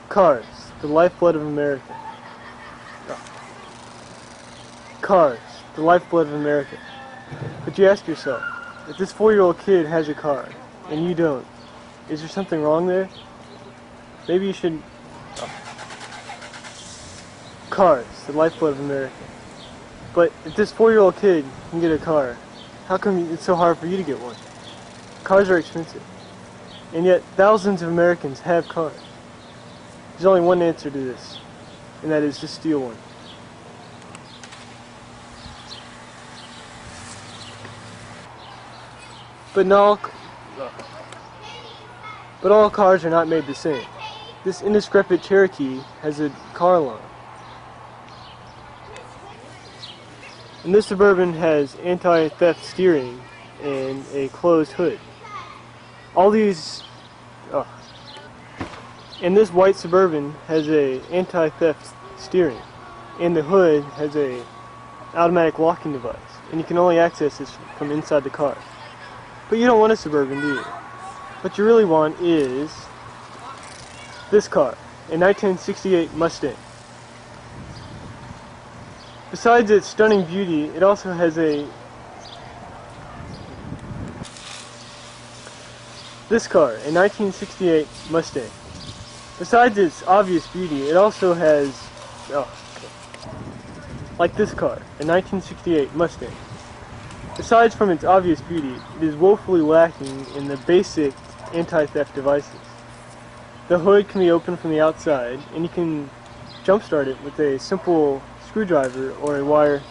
Cars, the lifeblood of America. Cars, the lifeblood of America. But you ask yourself, if this 4-year-old kid has a car, and you don't, is there something wrong there? Maybe you should... Cars, the lifeblood of America. But if this 4-year-old kid can get a car, how come it's so hard for you to get one? Cars are expensive. And yet, thousands of Americans have cars. There's only one answer to this, and that is just steal one. But all cars are not made the same. This indiscrepant Cherokee has a car alarm. And this Suburban has anti-theft steering and a closed hood. All these... And this white Suburban has a anti-theft steering, and the hood has a automatic locking device, and you can only access this from inside the car. But you don't want a Suburban, do you? What you really want is this car, a 1968 Mustang. Besides its stunning beauty, it also has this car, a 1968 Mustang. Besides its obvious beauty, it also has, like this car, a 1968 Mustang. Aside from its obvious beauty, it is woefully lacking in the basic anti-theft devices. The hood can be opened from the outside, and you can jumpstart it with a simple screwdriver or a wire.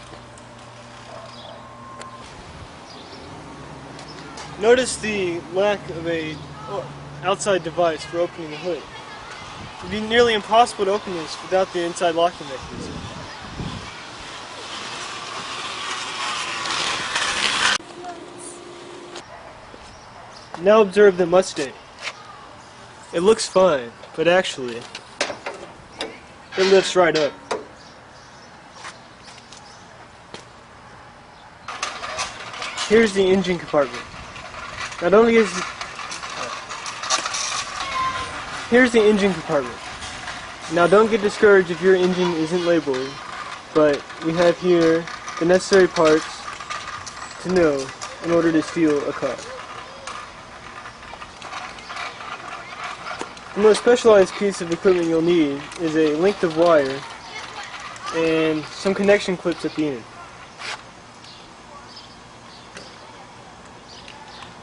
Notice the lack of a outside device for opening the hood. It would be nearly impossible to open this without the inside locking mechanism. Now observe the Mustang. It looks fine, but actually, it lifts right up. Here's the engine compartment. Not only is Here's the engine compartment. Now don't get discouraged if your engine isn't labeled, but we have here the necessary parts to know in order to steal a car. The most specialized piece of equipment you'll need is a length of wire and some connection clips at the end.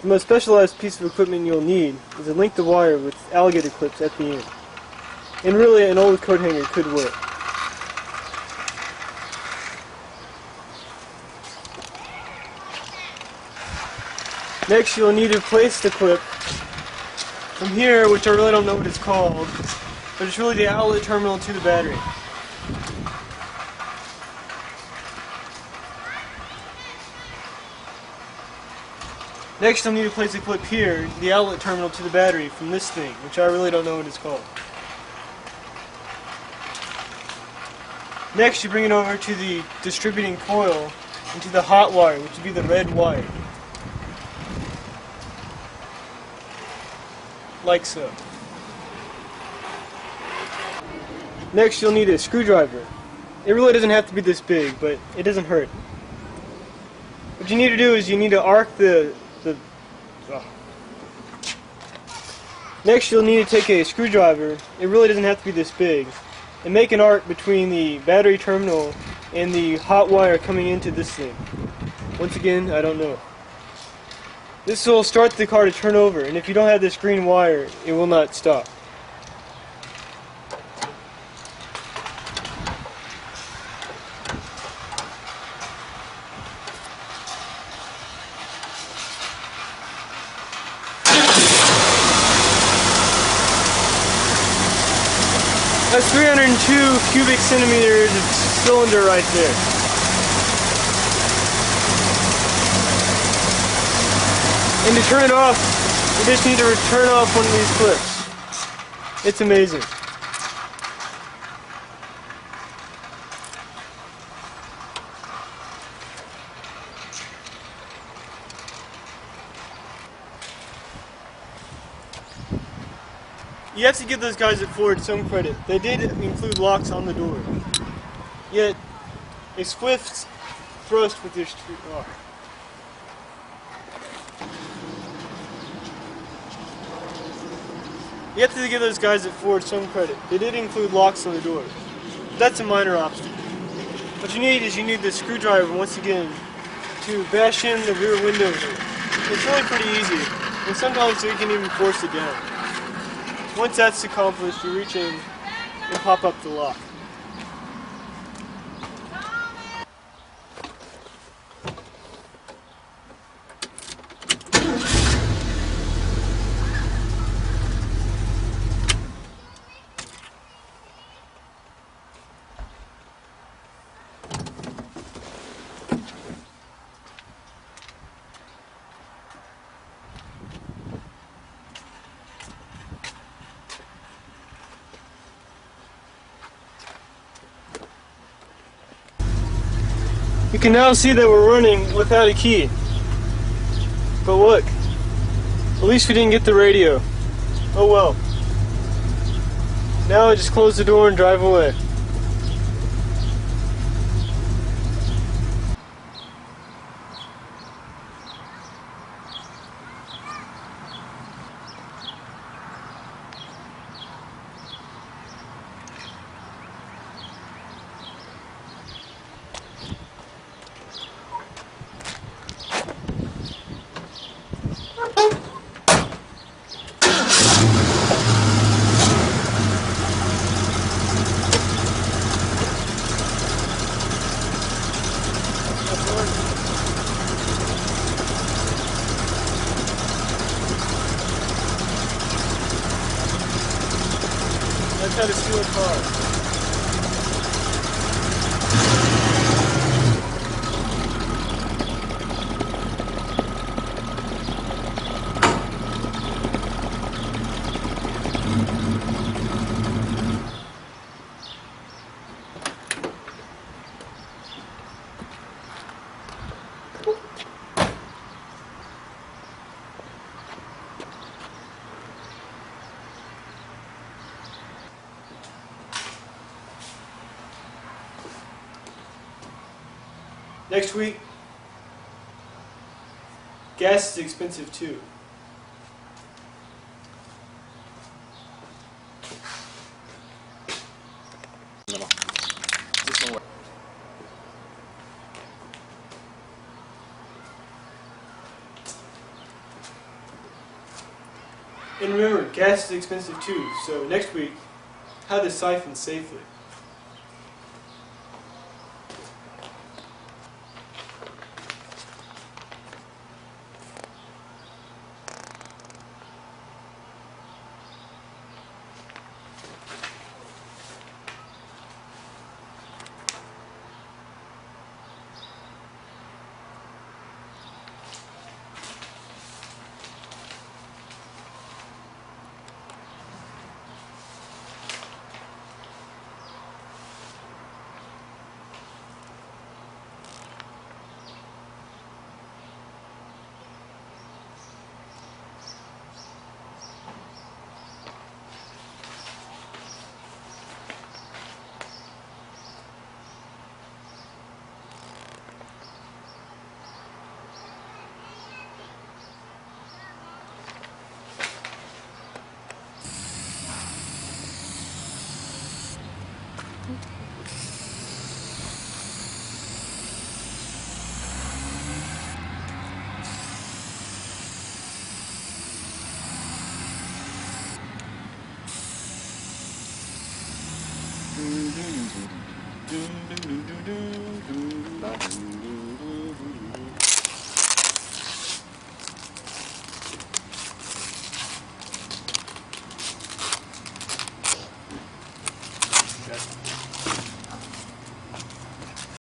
The most specialized piece of equipment you'll need is a length of wire with alligator clips at the end. And really, an old coat hanger could work. Next, you'll need to place the clip from here, which I really don't know what it's called, but it's really the outlet terminal to the battery. Next, I'll need to place a clip here, the outlet terminal to the battery from this thing, which I really don't know what it's called. Next, you bring it over to the distributing coil and to the hot wire, which would be the red wire. Like so. Next, you'll need a screwdriver. It really doesn't have to be this big, but it doesn't hurt. What you need to do is you need to arc Next, you'll need to take a screwdriver. It really doesn't have to be this big, and make an arc between the battery terminal and the hot wire coming into this thing. Once again, I don't know. This will start the car to turn over, and if you don't have this green wire, it will not stop. That's 302 cubic centimeters of cylinder right there. And to turn it off, you just need to turn off one of these clips. It's amazing. You have to give those guys at Ford some credit. They did include locks on the door. Yet, a swift thrust with your street lock. You have to give those guys at Ford some credit. They did include locks on the door. That's a minor obstacle. What you need is the screwdriver once again to bash in the rear window here. It's really pretty easy, and sometimes you can even force it down. Once that's accomplished, you reach in and pop up the lock. You can now see that we're running without a key. But look, at least we didn't get the radio. Oh well. Now I just close the door and drive away. That's how to steal a car. Next week, gas is expensive too. And remember, gas is expensive too, so next week, how to siphon safely.